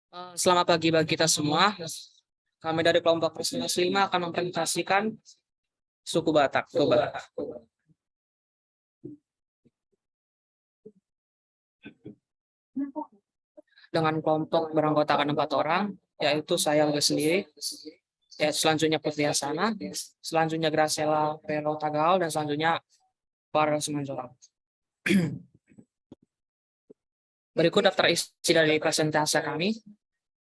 Selamat pagi bagi kita semua. Kami dari kelompok Persinas 5 akan mempresentasikan suku Batak. Toba. Dengan kelompok beranggotakan 4 orang, yaitu saya sendiri, selanjutnya Putri Asana, selanjutnya Graciela Pero Tagal, dan selanjutnya Farel Sumanjorang. Berikut daftar isi dari presentasi kami,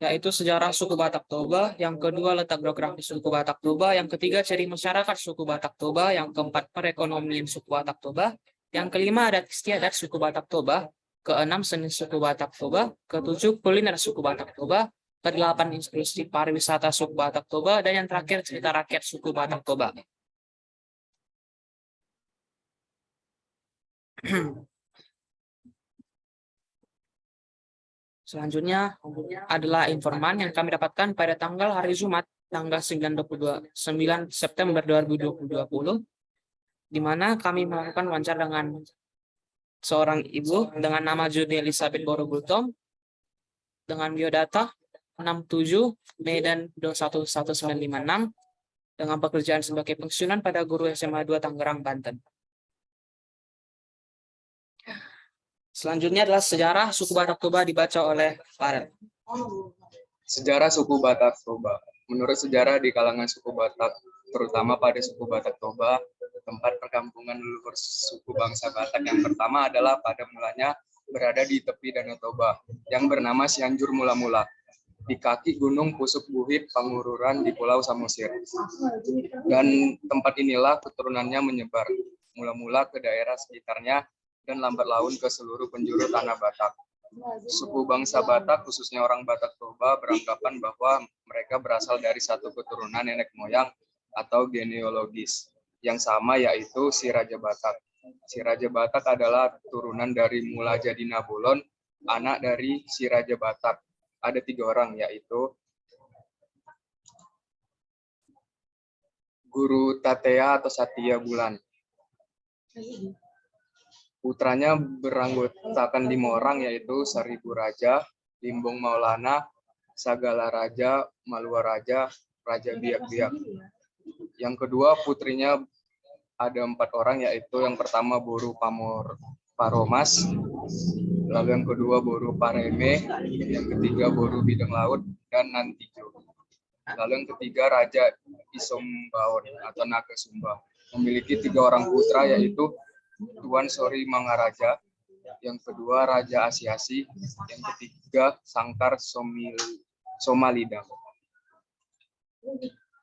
yaitu sejarah suku Batak Toba, yang kedua letak geografis suku Batak Toba, yang ketiga ciri masyarakat suku Batak Toba, yang keempat perekonomian suku Batak Toba, yang kelima adat istiadat suku Batak Toba, keenam seni suku Batak Toba, ketujuh kuliner suku Batak Toba, kedelapan inklusi pariwisata suku Batak Toba, dan yang terakhir cerita rakyat suku Batak Toba. Selanjutnya adalah informan yang kami dapatkan pada tanggal hari Jumat, tanggal 9 September 2020, di mana kami melakukan wawancara dengan seorang ibu dengan nama Judy Elizabeth Borobultom, dengan biodata 67 Medan 211956, dengan pekerjaan sebagai pensiunan pada guru SMA 2 Tangerang, Banten. Selanjutnya adalah sejarah suku Batak Toba dibaca oleh Farel. Sejarah suku Batak Toba. Menurut sejarah di kalangan suku Batak, terutama pada suku Batak Toba, tempat perkampungan leluhur suku bangsa Batak yang pertama adalah pada mulanya berada di tepi Danau Toba, yang bernama Cianjur Mula-Mula, di kaki Gunung Pusuk Buhit Pangururan di Pulau Samosir. Dan tempat inilah keturunannya menyebar, mula-mula ke daerah sekitarnya, dan lambat laun ke seluruh penjuru tanah Batak. Suku bangsa Batak, khususnya orang Batak Toba, beranggapan bahwa mereka berasal dari satu keturunan nenek moyang atau genealogis yang sama, yaitu si Raja Batak. Si Raja Batak adalah turunan dari Mula Jadi Nabolon, anak dari si Raja Batak. Ada 3 orang, yaitu Guru Tatea atau Satya Bulan. Putranya beranggotakan 5 orang, yaitu Seribu Raja, Limbong Maulana, Sagala Raja, Malua Raja, Raja Biak-Biak. Yang kedua putrinya ada 4 orang, yaitu yang pertama Boru Paromas, lalu yang kedua Boru Pareme, yang ketiga Boru Bidang Laut, dan Nantijo. Lalu yang ketiga Raja Isombaon atau Naga Sumba. Memiliki 3 orang putra, yaitu Tuan Sori Mangaraja, yang kedua Raja Asiasi, yang ketiga Sangkar Somalida.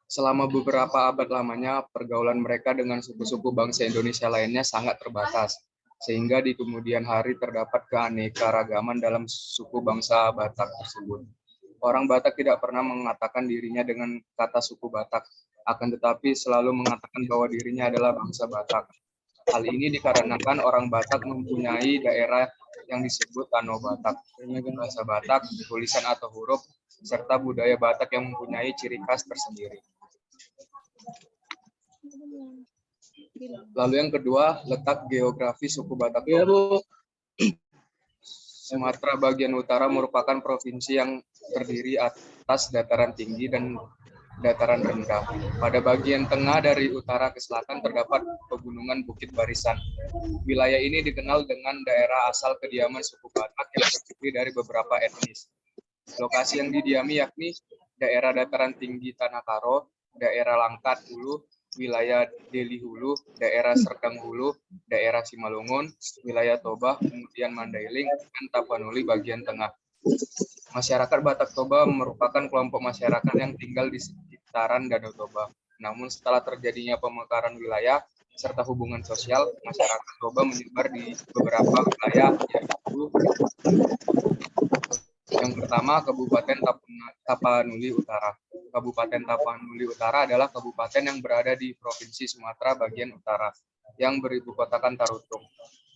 Selama beberapa abad lamanya, pergaulan mereka dengan suku-suku bangsa Indonesia lainnya sangat terbatas, sehingga di kemudian hari terdapat keanekaragaman dalam suku bangsa Batak tersebut. Orang Batak tidak pernah mengatakan dirinya dengan kata suku Batak, akan tetapi selalu mengatakan bahwa dirinya adalah bangsa Batak. Hal ini dikarenakan orang Batak mempunyai daerah yang disebut Tanah Batak, bahasa Batak, tulisan atau huruf, serta budaya Batak yang mempunyai ciri khas tersendiri. Lalu yang kedua, letak geografi suku Batak Toba. Sumatera bagian utara merupakan provinsi yang terdiri atas dataran tinggi dan dataran rendah. Pada bagian tengah dari utara ke selatan terdapat pegunungan Bukit Barisan. Wilayah ini dikenal dengan daerah asal kediaman suku Batak yang terdiri dari beberapa etnis. Lokasi yang didiami yakni daerah dataran tinggi Tanah Karo, daerah Langkat Hulu, wilayah Deli Hulu, daerah Serdang Hulu, daerah Simalungun, wilayah Toba, kemudian Mandailing, dan Tapanuli bagian tengah. Masyarakat Batak Toba merupakan kelompok masyarakat yang tinggal di sekitaran Danau Toba. Namun setelah terjadinya pemekaran wilayah serta hubungan sosial, masyarakat Toba menyebar di beberapa wilayah, yaitu yang pertama Kabupaten Tapanuli Utara. Kabupaten Tapanuli Utara adalah kabupaten yang berada di Provinsi Sumatera bagian utara, yang beribu kotakan Tarutung.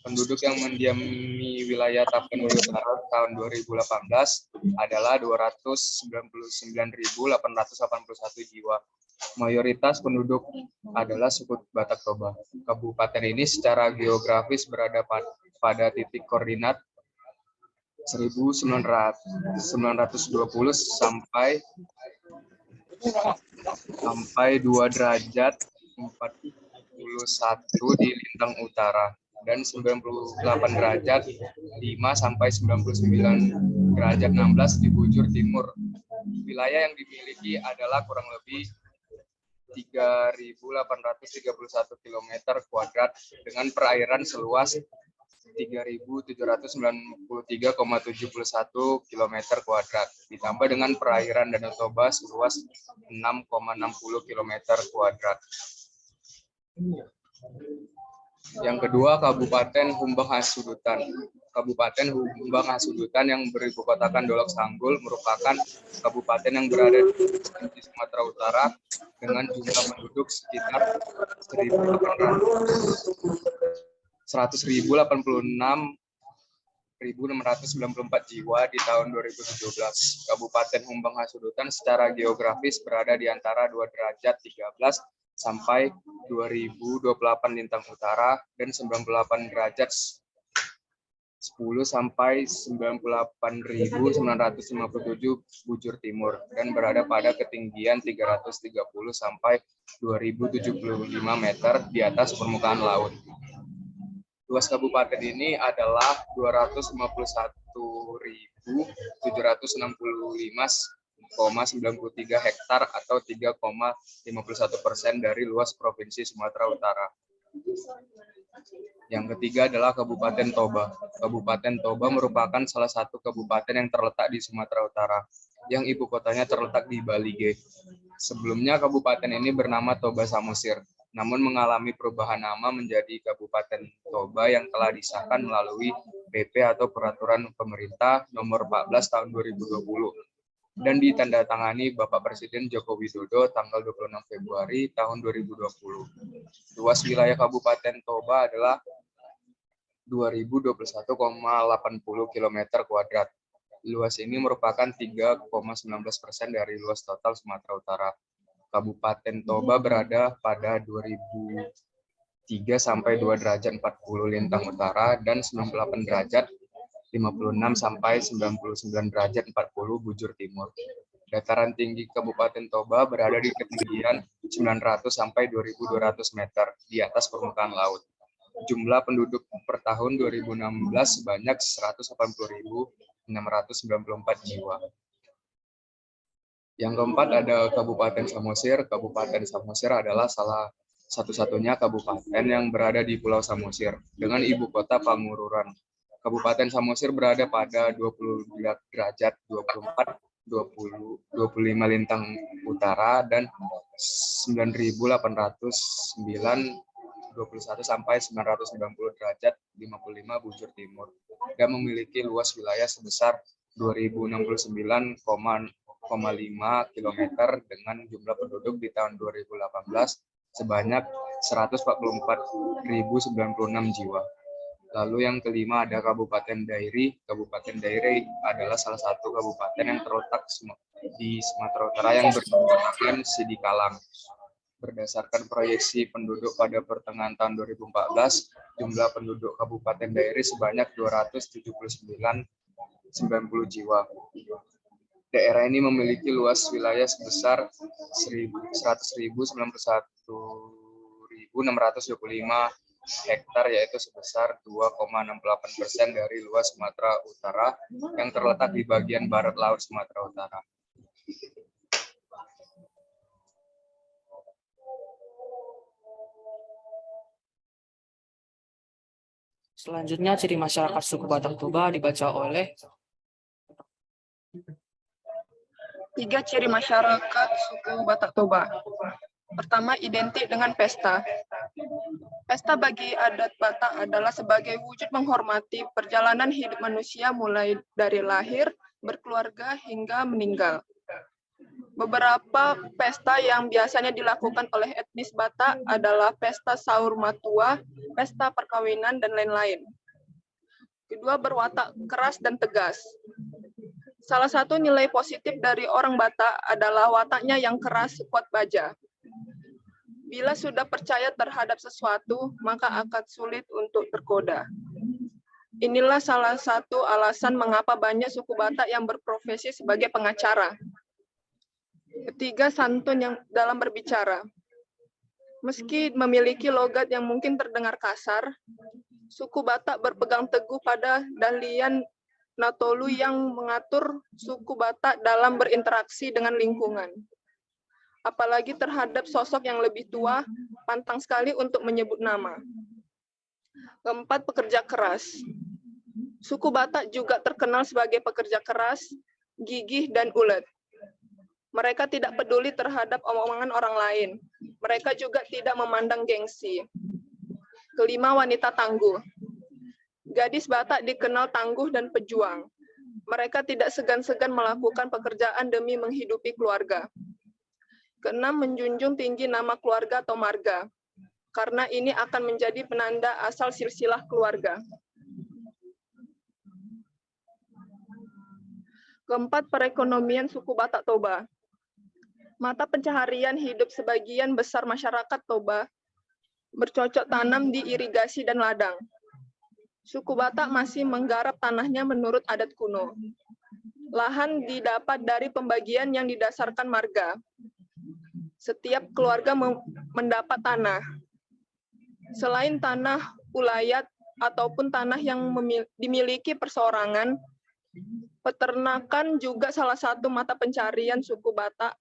Penduduk yang mendiami wilayah Tapanuli Utara tahun 2018 adalah 299.881 jiwa. Mayoritas penduduk adalah suku Batak Toba. Kabupaten ini secara geografis berada pada titik koordinat 1920 sampai 2 derajat 41 di lintang utara dan 98 derajat 5 sampai 99 derajat 16 di bujur timur. Wilayah yang dimiliki adalah kurang lebih 3.831 km kuadrat dengan perairan seluas 3.793,71 km kuadrat ditambah dengan perairan Danau Toba seluas 6,60 km kuadrat. Yang kedua, Kabupaten Humbang Hasudutan. Kabupaten Humbang Hasudutan yang beribukotakan Dolok Sanggul merupakan kabupaten yang berada di Sumatera Utara dengan jumlah penduduk sekitar 100.086.694 jiwa di tahun 2017. Kabupaten Humbang Hasudutan secara geografis berada di antara 2 derajat 13 sampai 2028 lintang utara dan 98 derajat 10 sampai 98.957 bujur timur dan berada pada ketinggian 330 sampai 2075 meter di atas permukaan laut. Luas kabupaten ini adalah 251.765,93 hektar atau 3,51% dari luas Provinsi Sumatera Utara. Yang ketiga adalah Kabupaten Toba. Kabupaten Toba merupakan salah satu kabupaten yang terletak di Sumatera Utara, yang ibu kotanya terletak di Balige. Sebelumnya kabupaten ini bernama Toba Samosir, namun mengalami perubahan nama menjadi Kabupaten Toba yang telah disahkan melalui PP atau Peraturan Pemerintah Nomor 14 Tahun 2020 dan ditandatangani Bapak Presiden Joko Widodo tanggal 26 Februari tahun 2020. Luas wilayah Kabupaten Toba adalah 2.021,80 km kuadrat. Luas ini merupakan 3,19% dari luas total Sumatera Utara. Kabupaten Toba berada pada 2003 sampai 2 derajat 40 lintang utara dan 98 derajat 56 sampai 99 derajat 40 bujur timur. Dataran tinggi Kabupaten Toba berada di ketinggian 900 sampai 2.200 meter di atas permukaan laut. Jumlah penduduk per tahun 2016 sebanyak 180.694 jiwa. Yang keempat ada Kabupaten Samosir. Kabupaten Samosir adalah salah satu-satunya kabupaten yang berada di Pulau Samosir dengan ibu kota Pangururan. Kabupaten Samosir berada pada 20 derajat 24, 20, 25 lintang utara dan 9.809 21 sampai 990 derajat 55 bujur timur dan memiliki luas wilayah sebesar 2069,5 km dengan jumlah penduduk di tahun 2018 sebanyak 144.096 jiwa. Lalu yang kelima ada Kabupaten Dairi. Kabupaten Dairi adalah salah satu kabupaten yang terletak di Sumatera Utara yang beribukotakan Sidikalang. Berdasarkan proyeksi penduduk pada pertengahan tahun 2014, jumlah penduduk Kabupaten Dairi sebanyak 279,90 jiwa. Daerah ini memiliki luas wilayah sebesar 100.091.625 hektar, yaitu sebesar 2,68% dari luas Sumatera Utara yang terletak di bagian barat laut Sumatera Utara. Selanjutnya, ciri masyarakat suku Batak Toba dibaca oleh 3 ciri masyarakat suku Batak Toba. Pertama, identik dengan pesta. Pesta bagi adat Batak adalah sebagai wujud menghormati perjalanan hidup manusia mulai dari lahir, berkeluarga, hingga meninggal. Beberapa pesta yang biasanya dilakukan oleh etnis Batak adalah pesta Saur Matua, pesta perkawinan, dan lain-lain. Kedua, berwatak keras dan tegas. Salah satu nilai positif dari orang Batak adalah wataknya yang keras kuat baja. Bila sudah percaya terhadap sesuatu, maka akan sulit untuk tergoda. Inilah salah satu alasan mengapa banyak suku Batak yang berprofesi sebagai pengacara. Ketiga, santun yang dalam berbicara. Meski memiliki logat yang mungkin terdengar kasar, suku Batak berpegang teguh pada dahlian Natolu yang mengatur suku Batak dalam berinteraksi dengan lingkungan. Apalagi terhadap sosok yang lebih tua, pantang sekali untuk menyebut nama. Keempat, pekerja keras. Suku Batak juga terkenal sebagai pekerja keras, gigih, dan ulet. Mereka tidak peduli terhadap omongan orang lain. Mereka juga tidak memandang gengsi. Kelima, wanita tangguh. Gadis Batak dikenal tangguh dan pejuang. Mereka tidak segan-segan melakukan pekerjaan demi menghidupi keluarga. Keenam, menjunjung tinggi nama keluarga atau marga, karena ini akan menjadi penanda asal silsilah keluarga. Keempat, perekonomian suku Batak Toba. Mata pencaharian hidup sebagian besar masyarakat Toba bercocok tanam di irigasi dan ladang. Suku Batak masih menggarap tanahnya menurut adat kuno. Lahan didapat dari pembagian yang didasarkan marga. Setiap keluarga mendapat tanah. Selain tanah ulayat ataupun tanah yang dimiliki perseorangan, peternakan juga salah satu mata pencarian suku Batak,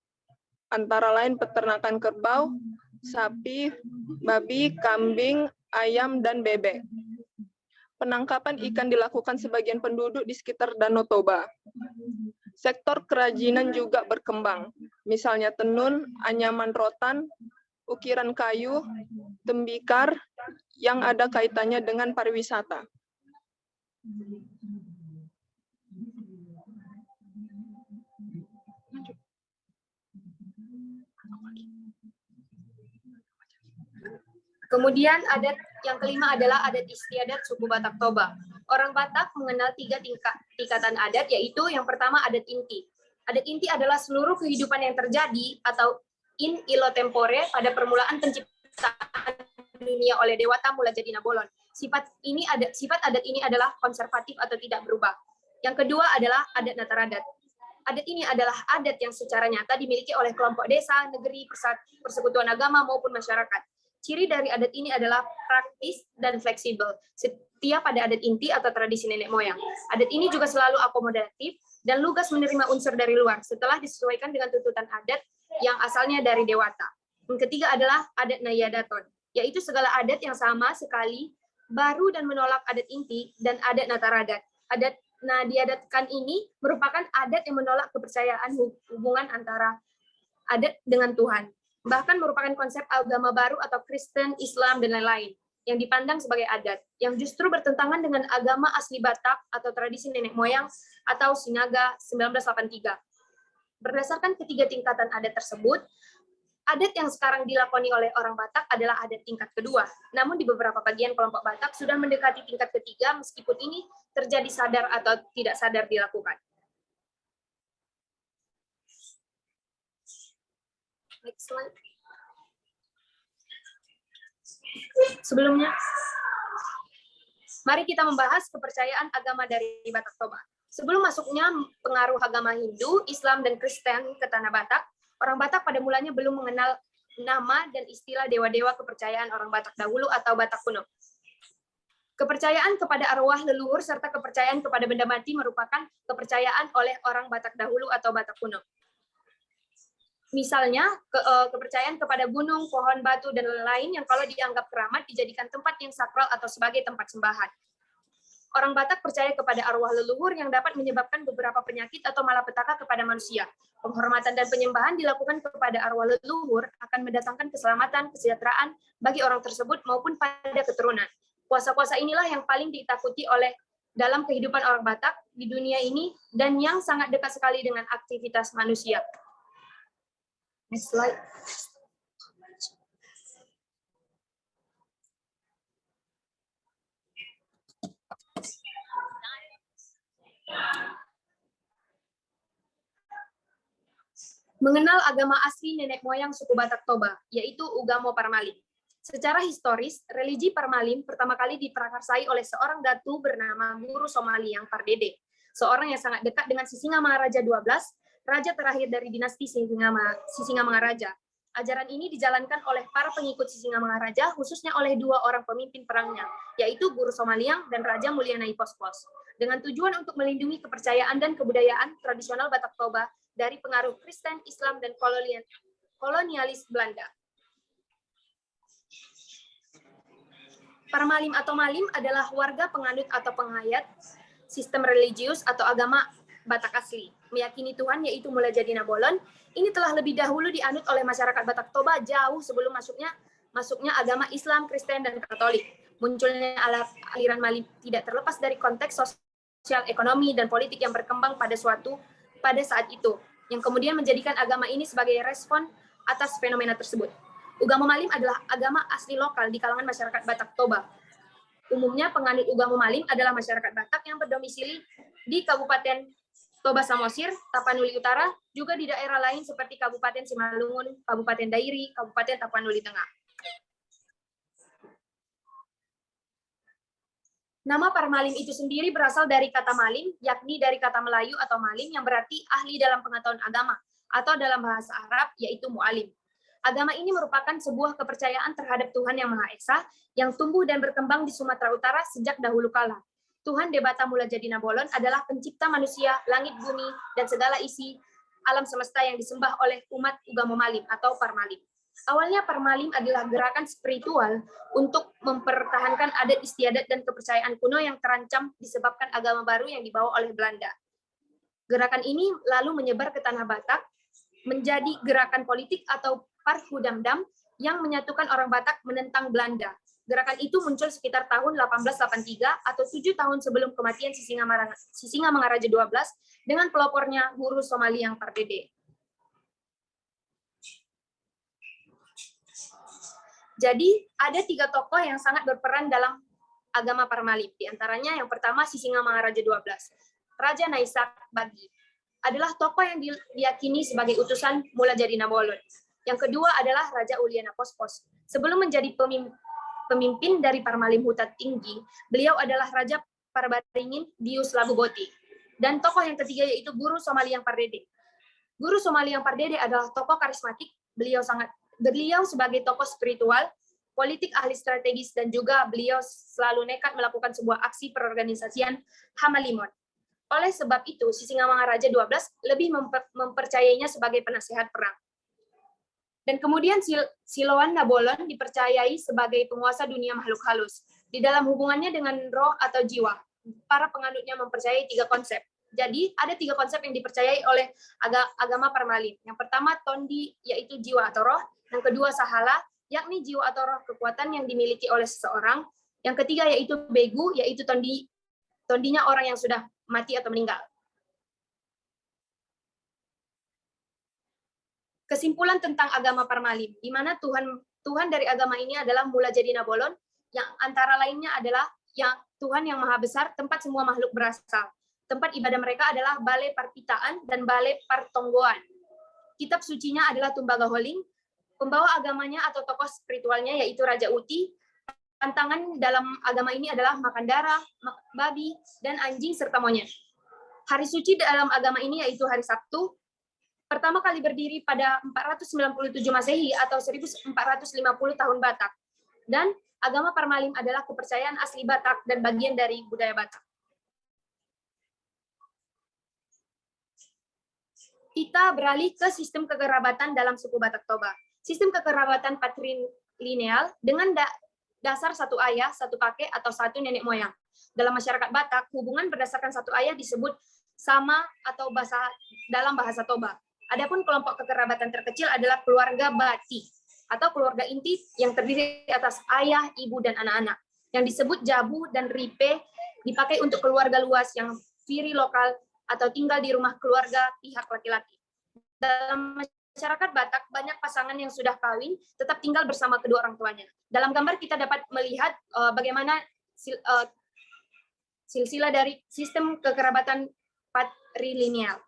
antara lain peternakan kerbau, sapi, babi, kambing, ayam, dan bebek. Penangkapan ikan dilakukan sebagian penduduk di sekitar Danau Toba. Sektor kerajinan juga berkembang, misalnya tenun, anyaman rotan, ukiran kayu, tembikar, yang ada kaitannya dengan pariwisata. Kemudian adat yang kelima adalah adat istiadat suku Batak Toba. Orang Batak mengenal 3 tingkatan adat, yaitu yang pertama adat inti. Adat inti adalah seluruh kehidupan yang terjadi atau in illo tempore pada permulaan penciptaan dunia oleh Dewata Mula Jadi Nabolon. Sifat adat ini adalah konservatif atau tidak berubah. Yang kedua adalah adat Nataradat. Adat ini adalah adat yang secara nyata dimiliki oleh kelompok desa, negeri, persekutuan agama maupun masyarakat. Ciri dari adat ini adalah praktis dan fleksibel, setia pada adat inti atau tradisi nenek moyang. Adat ini juga selalu akomodatif dan lugas menerima unsur dari luar setelah disesuaikan dengan tuntutan adat yang asalnya dari Dewata. Yang ketiga adalah adat Nayadaton, yaitu segala adat yang sama sekali, baru dan menolak adat inti, dan adat Nataradat. Adat Nadiadatkan ini merupakan adat yang menolak kepercayaan hubungan antara adat dengan Tuhan. Bahkan merupakan konsep agama baru atau Kristen, Islam, dan lain-lain yang dipandang sebagai adat, yang justru bertentangan dengan agama asli Batak atau tradisi nenek moyang atau Sinaga 1983. Berdasarkan ketiga tingkatan adat tersebut, adat yang sekarang dilakoni oleh orang Batak adalah adat tingkat kedua. Namun di beberapa bagian kelompok Batak sudah mendekati tingkat ketiga meskipun ini terjadi sadar atau tidak sadar dilakukan. Next slide. Sebelumnya, mari kita membahas kepercayaan agama dari Batak Toba. Sebelum masuknya pengaruh agama Hindu, Islam, dan Kristen ke tanah Batak, orang Batak pada mulanya belum mengenal nama dan istilah dewa-dewa kepercayaan orang Batak dahulu atau Batak kuno. Kepercayaan kepada arwah leluhur serta kepercayaan kepada benda mati merupakan kepercayaan oleh orang Batak dahulu atau Batak kuno. Misalnya, kepercayaan kepada gunung, pohon, batu, dan lain-lain yang kalau dianggap keramat dijadikan tempat yang sakral atau sebagai tempat sembahan. Orang Batak percaya kepada arwah leluhur yang dapat menyebabkan beberapa penyakit atau malapetaka kepada manusia. Penghormatan dan penyembahan dilakukan kepada arwah leluhur akan mendatangkan keselamatan, kesejahteraan bagi orang tersebut maupun pada keturunan. Kuasa-kuasa inilah yang paling ditakuti oleh dalam kehidupan orang Batak di dunia ini dan yang sangat dekat sekali dengan aktivitas manusia. Next slide. Mengenal agama asli nenek moyang suku Batak Toba, yaitu Ugamo Parmali. Secara historis, religi Parmalim pertama kali diprakarsai oleh seorang datu bernama Guru Somaliang Pardede, seorang yang sangat dekat dengan Sisingamangaraja XII, raja terakhir dari dinasti Sisingamangaraja. Ajaran ini dijalankan oleh para pengikut Sisingamangaraja, khususnya oleh dua orang pemimpin perangnya, yaitu Guru Somaliang dan Raja Mulyana Ipospos, dengan tujuan untuk melindungi kepercayaan dan kebudayaan tradisional Batak Toba dari pengaruh Kristen, Islam, dan kolonialis Belanda. Parmalim atau Malim adalah warga penganut atau penghayat sistem religius atau agama Batak asli. Meyakini Tuhan yaitu Mula Jadi Nabolon, ini telah lebih dahulu dianut oleh masyarakat Batak Toba jauh sebelum masuknya agama Islam, Kristen, dan Katolik. Munculnya aliran Malim tidak terlepas dari konteks sosial, ekonomi, dan politik yang berkembang pada saat itu, yang kemudian menjadikan agama ini sebagai respon atas fenomena tersebut. Ugama Malim adalah agama asli lokal di kalangan masyarakat Batak Toba. Umumnya penganut Ugama Malim adalah masyarakat Batak yang berdomisili di Kabupaten Toba Samosir, Tapanuli Utara, juga di daerah lain seperti Kabupaten Simalungun, Kabupaten Dairi, Kabupaten Tapanuli Tengah. Nama Parmalim itu sendiri berasal dari kata Malim, yakni dari kata Melayu atau Malim yang berarti ahli dalam pengetahuan agama, atau dalam bahasa Arab yaitu mu'alim. Agama ini merupakan sebuah kepercayaan terhadap Tuhan Yang Maha Esa yang tumbuh dan berkembang di Sumatera Utara sejak dahulu kala. Tuhan Debata Mula Jadi Nabolon adalah pencipta manusia, langit, bumi, dan segala isi alam semesta yang disembah oleh umat Ugama Malim atau Parmalim. Awalnya Parmalim adalah gerakan spiritual untuk mempertahankan adat istiadat dan kepercayaan kuno yang terancam disebabkan agama baru yang dibawa oleh Belanda. Gerakan ini lalu menyebar ke tanah Batak, menjadi gerakan politik atau Parhudamdam yang menyatukan orang Batak menentang Belanda. Gerakan itu muncul sekitar tahun 1883 atau 7 tahun sebelum kematian Sisingamangaraja XII dengan pelopornya Guru Somaliang Pardede. Jadi ada 3 tokoh yang sangat berperan dalam agama Parmalim. Di antaranya yang pertama Sisingamangaraja XII, Raja Naisak Bagi, adalah tokoh yang diyakini sebagai utusan Mula Jadi Nabolon. Yang kedua adalah Raja Uliana Pospos. Sebelum menjadi pemimpin dari Parmalim Huta Tinggi, beliau adalah Raja Parbaringin Dius Labuboti. Dan tokoh yang ketiga yaitu Guru Somaliang Pardede. Guru Somaliang Pardede adalah tokoh karismatik. Beliau sebagai tokoh spiritual, politik ahli strategis, dan juga beliau selalu nekat melakukan sebuah aksi perorganisasian Hamalimon. Oleh sebab itu, Sisingamangaraja XII lebih mempercayainya sebagai penasehat perang. Dan kemudian Siloan Nabolon dipercayai sebagai penguasa dunia makhluk halus. Di dalam hubungannya dengan roh atau jiwa, para penganutnya mempercayai 3 konsep. Jadi, ada 3 konsep yang dipercayai oleh agama Parmalim. Yang pertama, Tondi, yaitu jiwa atau roh. Yang kedua, Sahala, yakni jiwa atau roh kekuatan yang dimiliki oleh seseorang. Yang ketiga, yaitu Begu, yaitu tondinya orang yang sudah mati atau meninggal. Kesimpulan tentang agama Parmalim, di mana Tuhan dari agama ini adalah Mula Jadi Nabolon, yang antara lainnya adalah Tuhan yang Maha Besar, tempat semua makhluk berasal. Tempat ibadah mereka adalah Balai Parpitaan dan Balai Partonggoan. Kitab sucinya adalah Tumbaga Holing. Pembawa agamanya atau tokoh spiritualnya yaitu Raja Uti. Pantangan dalam agama ini adalah makan darah, babi, dan anjing serta monyet. Hari suci dalam agama ini yaitu hari Sabtu. Pertama kali berdiri pada 497 Masehi atau 1450 tahun Batak. Dan agama Parmalim adalah kepercayaan asli Batak dan bagian dari budaya Batak. Kita beralih ke sistem kekerabatan dalam suku Batak Toba. Sistem kekerabatan patrilineal dengan dasar satu ayah, satu kakek, atau satu nenek moyang. Dalam masyarakat Batak, hubungan berdasarkan satu ayah disebut sama atau dalam bahasa Toba. Adapun kelompok kekerabatan terkecil adalah keluarga Bati atau keluarga inti yang terdiri atas ayah, ibu, dan anak-anak. Yang disebut Jabu dan Ripe dipakai untuk keluarga luas yang firi lokal atau tinggal di rumah keluarga pihak laki-laki. Dalam masyarakat Batak, banyak pasangan yang sudah kawin tetap tinggal bersama kedua orang tuanya. Dalam gambar kita dapat melihat bagaimana silsilah dari sistem kekerabatan patrilineal.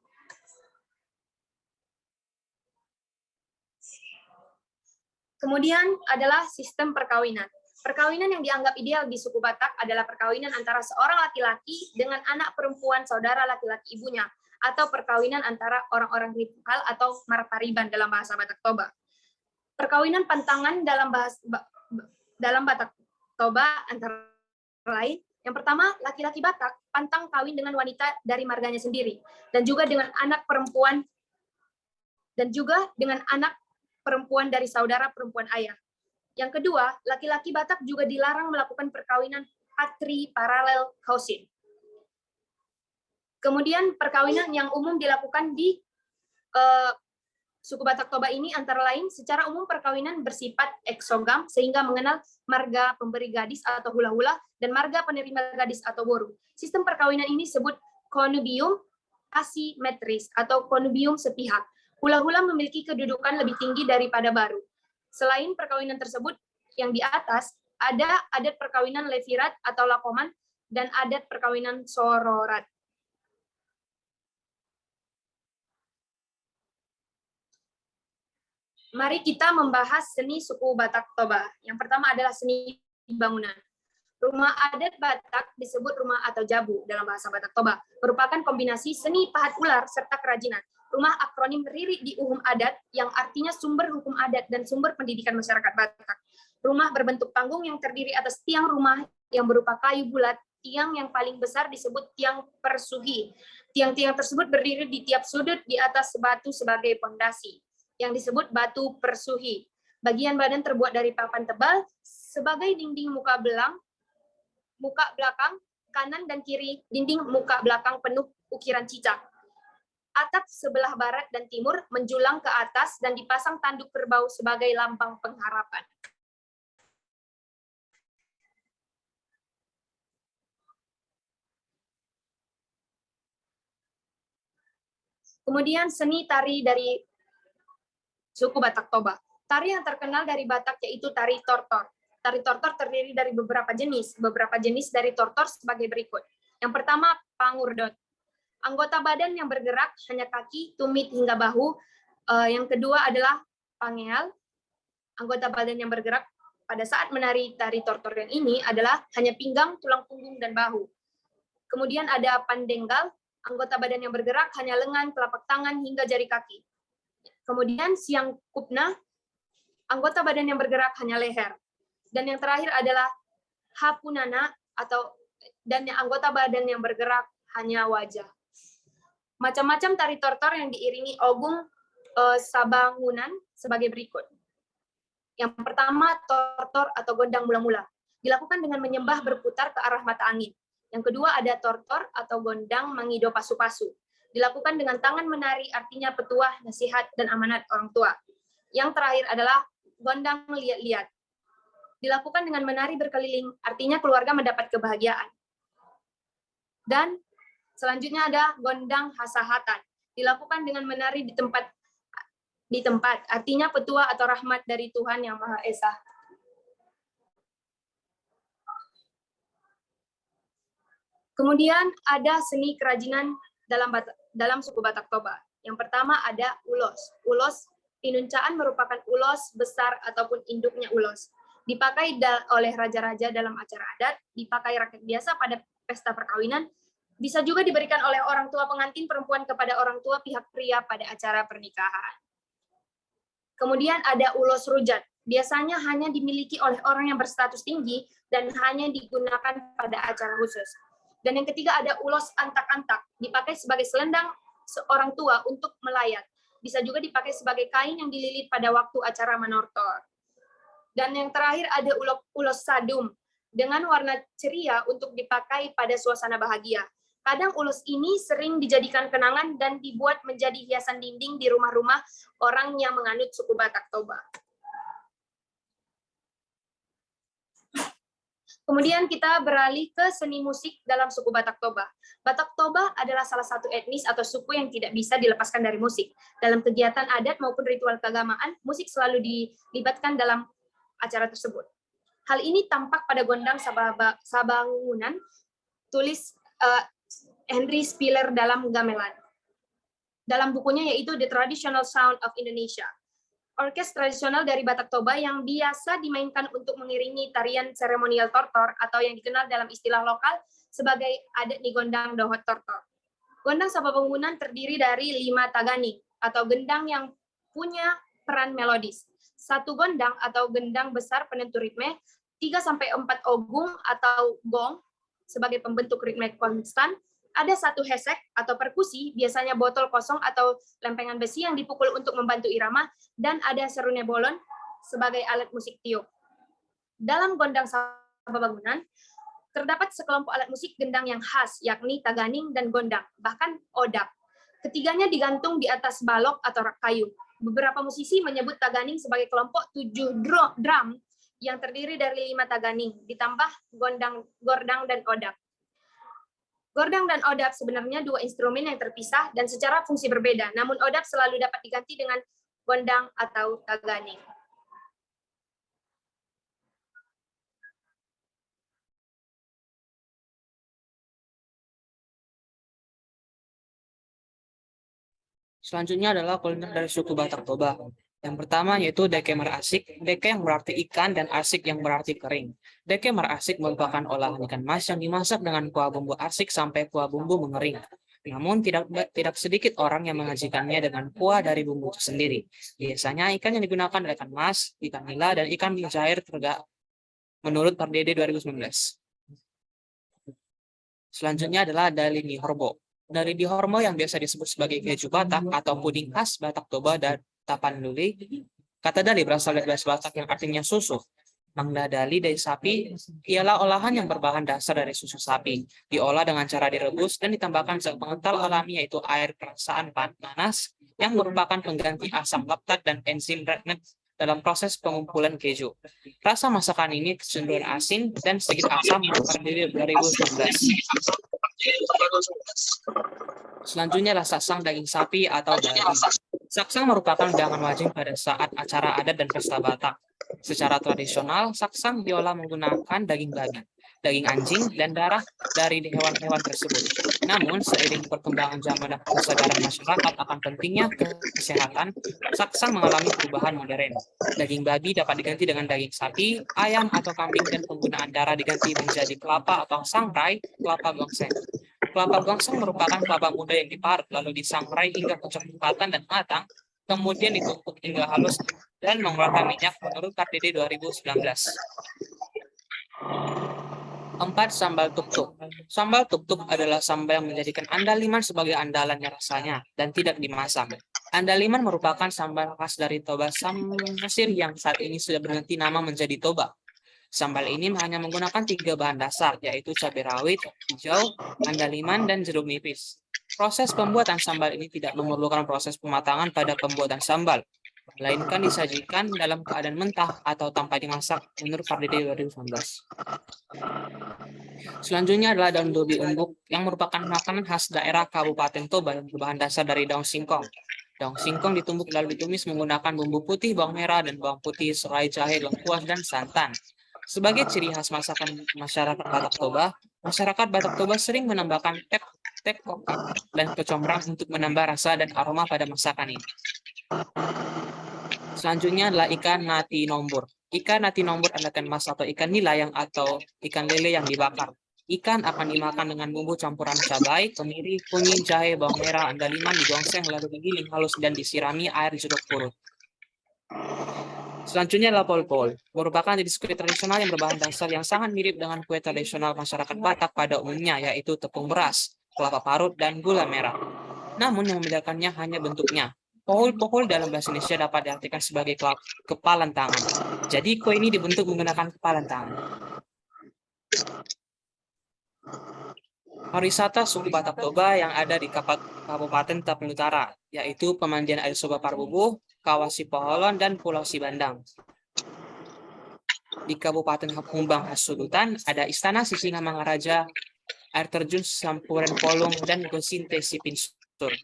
Kemudian adalah sistem perkawinan. Perkawinan yang dianggap ideal di suku Batak adalah perkawinan antara seorang laki-laki dengan anak perempuan saudara laki-laki ibunya, atau perkawinan antara orang-orang ritual atau marpariban dalam bahasa Batak Toba. Perkawinan pantangan dalam Batak Toba antara lain, yang pertama, laki-laki Batak pantang kawin dengan wanita dari marganya sendiri, dan juga dengan anak perempuan dari saudara perempuan ayah. Yang kedua, laki-laki Batak juga dilarang melakukan perkawinan patri paralel kausin. Kemudian perkawinan yang umum dilakukan di suku Batak Toba ini antara lain, secara umum perkawinan bersifat eksogam sehingga mengenal marga pemberi gadis atau hula-hula dan marga penerima gadis atau boru. Sistem perkawinan ini disebut connubium asimetris atau connubium sepihak. Hula-hula memiliki kedudukan lebih tinggi daripada baru. Selain perkawinan tersebut, yang di atas, ada adat perkawinan levirat atau lakoman dan adat perkawinan sororat. Mari kita membahas seni suku Batak Toba. Yang pertama adalah seni bangunan. Rumah adat Batak disebut rumah atau jabu dalam bahasa Batak Toba, merupakan kombinasi seni pahat ular serta kerajinan. Rumah akronim Riri di Uhum Adat yang artinya sumber hukum adat dan sumber pendidikan masyarakat Batak. Rumah berbentuk panggung yang terdiri atas tiang rumah yang berupa kayu bulat. Tiang yang paling besar disebut tiang persuhi. Tiang-tiang tersebut berdiri di tiap sudut di atas batu sebagai pondasi, yang disebut batu persuhi. Bagian badan terbuat dari papan tebal sebagai dinding muka belakang, kanan dan kiri dinding muka belakang penuh ukiran cicak. Atap sebelah barat dan timur menjulang ke atas dan dipasang tanduk kerbau sebagai lambang pengharapan. Kemudian seni tari dari suku Batak Toba. Tari yang terkenal dari Batak yaitu tari tortor. Tari tortor terdiri dari beberapa jenis. Beberapa jenis dari tortor sebagai berikut. Yang pertama, pangurdot. Anggota badan yang bergerak hanya kaki, tumit hingga bahu. Yang kedua adalah pangeal. Anggota badan yang bergerak pada saat menari tari tortor yang ini adalah hanya pinggang, tulang punggung, dan bahu. Kemudian ada pandenggal. Anggota badan yang bergerak hanya lengan, telapak tangan, hingga jari kaki. Kemudian siang kupna. Anggota badan yang bergerak hanya leher. Dan yang terakhir adalah hapunana dan anggota badan yang bergerak hanya wajah. Macam-macam tari tortor yang diiringi ogung sabangunan sebagai berikut. Yang pertama, tortor atau gondang mula-mula. Dilakukan dengan menyembah berputar ke arah mata angin. Yang kedua ada tortor atau gondang mangido pasu-pasu. Dilakukan dengan tangan menari, artinya petuah, nasihat, dan amanat orang tua. Yang terakhir adalah gondang liat-liat. Dilakukan dengan menari berkeliling, artinya keluarga mendapat kebahagiaan. Dan selanjutnya ada gondang hasahatan. Dilakukan dengan menari di tempat, artinya petua atau rahmat dari Tuhan Yang Maha Esa. Kemudian ada seni kerajinan dalam suku Batak Toba. Yang pertama ada ulos. Ulos, pinuncaan merupakan ulos besar ataupun induknya ulos. Dipakai oleh raja-raja dalam acara adat, dipakai rakyat biasa pada pesta perkawinan, bisa juga diberikan oleh orang tua pengantin perempuan kepada orang tua pihak pria pada acara pernikahan. Kemudian ada ulos rujat. Biasanya hanya dimiliki oleh orang yang berstatus tinggi dan hanya digunakan pada acara khusus. Dan yang ketiga ada ulos antak-antak. Dipakai sebagai selendang seorang tua untuk melayat. Bisa juga dipakai sebagai kain yang dililit pada waktu acara manortor. Dan yang terakhir ada ulos sadum dengan warna ceria untuk dipakai pada suasana bahagia. Kadang ulos ini sering dijadikan kenangan dan dibuat menjadi hiasan dinding di rumah-rumah orang yang menganut suku Batak Toba. Kemudian kita beralih ke seni musik dalam suku Batak Toba. Batak Toba adalah salah satu etnis atau suku yang tidak bisa dilepaskan dari musik. Dalam kegiatan adat maupun ritual keagamaan, musik selalu dilibatkan dalam acara tersebut. Hal ini tampak pada gondang sabangunan, tulis Henry Spiller dalam gamelan. Dalam bukunya yaitu The Traditional Sound of Indonesia. orkes tradisional dari Batak Toba yang biasa dimainkan untuk mengiringi tarian seremonial tortor atau yang dikenal dalam istilah lokal sebagai adat di Gondang Dohot Tortor. Gondang Sapa Penghunan terdiri dari 5 taganing atau gendang yang punya peran melodis. 1 gondang atau gendang besar penentu ritme, 3-4 ogung atau gong sebagai pembentuk ritme konstan, ada 1 hesek atau perkusi, biasanya botol kosong atau lempengan besi yang dipukul untuk membantu irama, dan ada serune bolon sebagai alat musik tiup. Dalam Gondang Sapa Penghunan, terdapat sekelompok alat musik gendang yang khas, yakni taganing dan gondang, bahkan odak. Ketiganya digantung di atas balok atau rak kayu. Beberapa musisi menyebut taganing sebagai kelompok 7 drum yang terdiri dari 5 taganing, ditambah gordang dan odak. Gordang dan odak sebenarnya 2 instrumen yang terpisah dan secara fungsi berbeda, namun odak selalu dapat diganti dengan gondang atau taganing. Selanjutnya adalah kuliner dari suku Batak Toba. Yang pertama yaitu deke merasik, deke yang berarti ikan dan asik yang berarti kering. Deke merasik merupakan olahan ikan mas yang dimasak dengan kuah bumbu asik sampai kuah bumbu mengering. Namun tidak sedikit orang yang mengajikannya dengan kuah dari bumbu itu sendiri. Biasanya ikan yang digunakan adalah ikan mas, ikan nila, dan ikan mujair menurut Pardede 2019. Selanjutnya adalah dali nihorbo. Dari dihormo yang biasa disebut sebagai keju Batak atau puding khas Batak Toba dan Tapanuli. Kata dali berasal dari bahasa Batak yang artinya susu. Mangda dali dari sapi ialah olahan yang berbahan dasar dari susu sapi. Diolah dengan cara direbus dan ditambahkan zat pengental alami yaitu air perasaan panas yang merupakan pengganti asam laktat dan enzim retnet dalam proses pengumpulan keju. Rasa masakan ini cenderung asin dan sedikit asam berdiri 2019. Selanjutnya adalah saksang daging sapi atau dali. Saksang merupakan hidangan wajib pada saat acara adat dan pesta Batak. Secara tradisional, saksang diolah menggunakan daging babi, daging anjing, dan darah dari hewan-hewan tersebut. Namun, seiring perkembangan zaman dan kesadaran masyarakat akan pentingnya kesehatan, saksang mengalami perubahan modern. Daging babi dapat diganti dengan daging sapi, ayam, atau kambing, dan penggunaan darah diganti menjadi kelapa atau sangrai, kelapa gongseng. Kelapa gongseng merupakan kelapa muda yang diparut lalu disangrai hingga kecoklatan dan matang, kemudian ditumpuk hingga halus dan mengeluarkan minyak menurut Pardede 2019. 4. Sambal tuk-tuk. Sambal tuk-tuk adalah sambal yang menjadikan andaliman sebagai andalannya rasanya dan tidak dimasak. Andaliman merupakan sambal khas dari Toba Samosir yang saat ini sudah berganti nama menjadi Toba. Sambal ini hanya menggunakan 3 bahan dasar, yaitu cabai rawit, hijau, andaliman, dan jeruk nipis. Proses pembuatan sambal ini tidak memerlukan proses pematangan pada pembuatan sambal, melainkan disajikan dalam keadaan mentah atau tanpa dimasak menurut Pardede 2019. Selanjutnya adalah daun dobi umbuk yang merupakan makanan khas daerah Kabupaten Toba yang berbahan dasar dari daun singkong. Daun singkong ditumbuk lalu ditumis menggunakan bumbu putih, bawang merah, dan bawang putih, serai jahe, lengkuas, dan santan. Sebagai ciri khas masakan masyarakat Batak Toba, masyarakat Batak Toba sering menambahkan tek kokak dan kecombrang untuk menambah rasa dan aroma pada masakan ini. Selanjutnya adalah ikan nati nombor. Ikan nati nombor adalah ikan mas atau ikan nila atau ikan lele yang dibakar. Ikan akan dimakan dengan bumbu campuran cabai, kemiri, kunyit, jahe, bawang merah, andaliman digongseng lalu digiling halus dan disirami air jeruk purut. Selanjutnya adalah pol-pol, merupakan jenis kue tradisional yang berbahan dasar yang sangat mirip dengan kue tradisional masyarakat Batak pada umumnya, yaitu tepung beras, kelapa parut, dan gula merah. Namun yang membedakannya hanya bentuknya. Pohol-pohol dalam bahasa Indonesia dapat diartikan sebagai kepalan tangan. Jadi kue ini dibentuk menggunakan kepalan tangan. Pariwisata suku Batak Toba yang ada di Kabupaten Tapanuli Utara, yaitu pemandian air Soba Parbubuh, Kawah Sipoholon, dan Pulau Sibandang. Di Kabupaten Humbang Hasudutan ada Istana Sisingamangaraja, air terjun Sampuran Polong, dan Gosinte Sipinsur.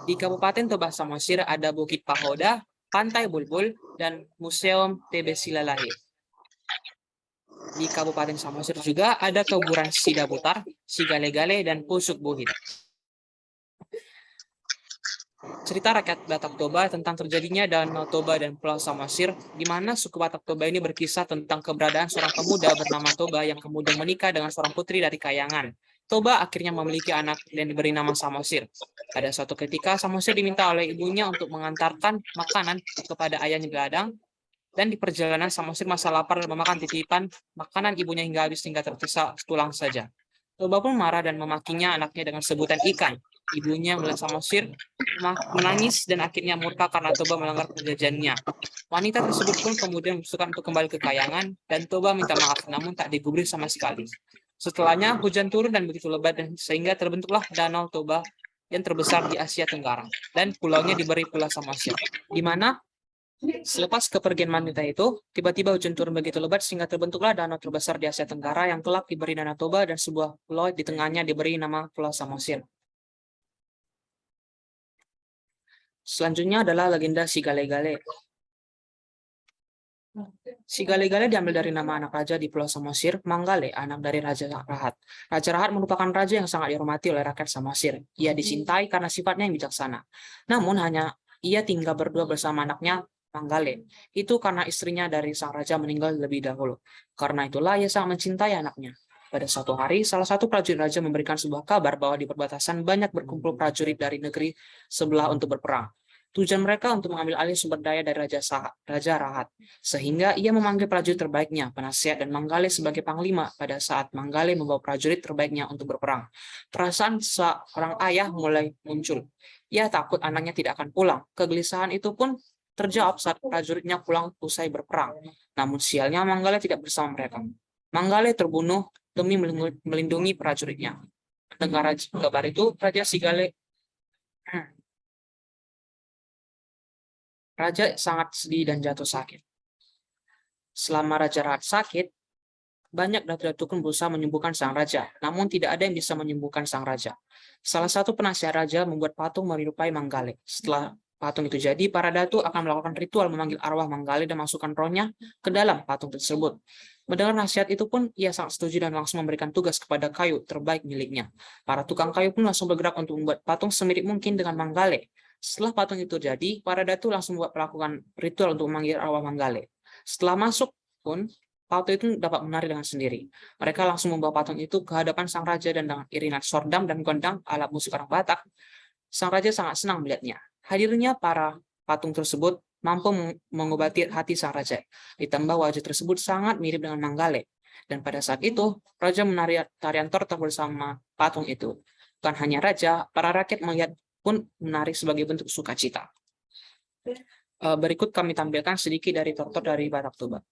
Di Kabupaten Toba Samosir ada Bukit Pahoda, Pantai Bulbul, dan Museum TB Silalahi. Di Kabupaten Samosir juga ada kuburan Sidabutar, Sigale-gale, dan Pusuk Buhit. Cerita rakyat Batak Toba tentang terjadinya Danau Toba dan Pulau Samosir, di mana suku Batak Toba ini berkisah tentang keberadaan seorang pemuda bernama Toba yang kemudian menikah dengan seorang putri dari Kayangan. Toba akhirnya memiliki anak dan diberi nama Samosir. Pada suatu ketika, Samosir diminta oleh ibunya untuk mengantarkan makanan kepada ayahnya di ladang, dan di perjalanan Samosir masa lapar dan memakan titipan makanan ibunya hingga habis hingga tertersisa tulang saja. Toba pun marah dan memakinya anaknya dengan sebutan ikan. Ibunya melihat Samosir menangis dan akhirnya murka karena Toba melanggar perjanjiannya. Wanita tersebut pun kemudian memutuskan untuk kembali ke Kayangan dan Toba minta maaf namun tak digubris sama sekali. Setelahnya hujan turun dan begitu lebat dan sehingga terbentuklah Danau Toba yang terbesar di Asia Tenggara dan pulaunya diberi Pulau Samosir, di mana selepas kepergian wanita itu, tiba-tiba hujan turun begitu lebat sehingga terbentuklah danau terbesar di Asia Tenggara yang kelak diberi Danau Toba dan sebuah pulau di tengahnya diberi nama Pulau Samosir. Selanjutnya adalah legenda Si Gale-Gale. Si Gale-Gale diambil dari nama anak raja di Pulau Samosir, Manggale, anak dari Raja Rahat. Raja Rahat merupakan raja yang sangat dihormati oleh rakyat Samosir. Ia dicintai karena sifatnya yang bijaksana. Namun hanya ia tinggal berdua bersama anaknya Manggale. Itu karena istrinya dari sang raja meninggal lebih dahulu. Karena itulah ia sangat mencintai anaknya. Pada suatu hari, salah satu prajurit raja memberikan sebuah kabar bahwa di perbatasan banyak berkumpul prajurit dari negeri sebelah untuk berperang. Tujuan mereka untuk mengambil alih sumber daya dari Raja Rahat. Sehingga ia memanggil prajurit terbaiknya, penasihat dan Manggale sebagai panglima pada saat Manggale membawa prajurit terbaiknya untuk berperang. Perasaan seorang ayah mulai muncul. Ia takut anaknya tidak akan pulang. Kegelisahan itu pun terjawab saat prajuritnya pulang usai berperang. Namun sialnya Manggale tidak bersama mereka. Manggale terbunuh demi melindungi prajuritnya. Mendengar kabar itu, Raja sangat sedih dan jatuh sakit. Selama Raja Rahat sakit, banyak datu-datu pun berusaha menyembuhkan sang raja, namun tidak ada yang bisa menyembuhkan sang raja. Salah satu penasihat raja membuat patung menyerupai Manggale. Setelah patung itu jadi, para datu akan melakukan ritual memanggil arwah Manggale dan masukkan rohnya ke dalam patung tersebut. Mendengar nasihat itu pun, ia sangat setuju dan langsung memberikan tugas kepada kayu terbaik miliknya. Para tukang kayu pun langsung bergerak untuk membuat patung semirip mungkin dengan Manggale. Setelah patung itu jadi, para datu langsung melakukan ritual untuk memanggil arwah Manggale. Setelah masuk pun, patung itu dapat menari dengan sendiri. Mereka langsung membawa patung itu ke hadapan sang raja dan dengan iringan sordam dan gondang alat musik orang Batak, sang raja sangat senang melihatnya. Hadirnya para patung tersebut mampu mengobati hati sang raja. Ditambah wajah tersebut sangat mirip dengan Manggale. Dan pada saat itu, raja menari tarian tortor bersama patung itu. Bukan hanya raja, para rakyat melihat pun menari sebagai bentuk sukacita. Berikut kami tampilkan sedikit dari tortor dari Batak Toba.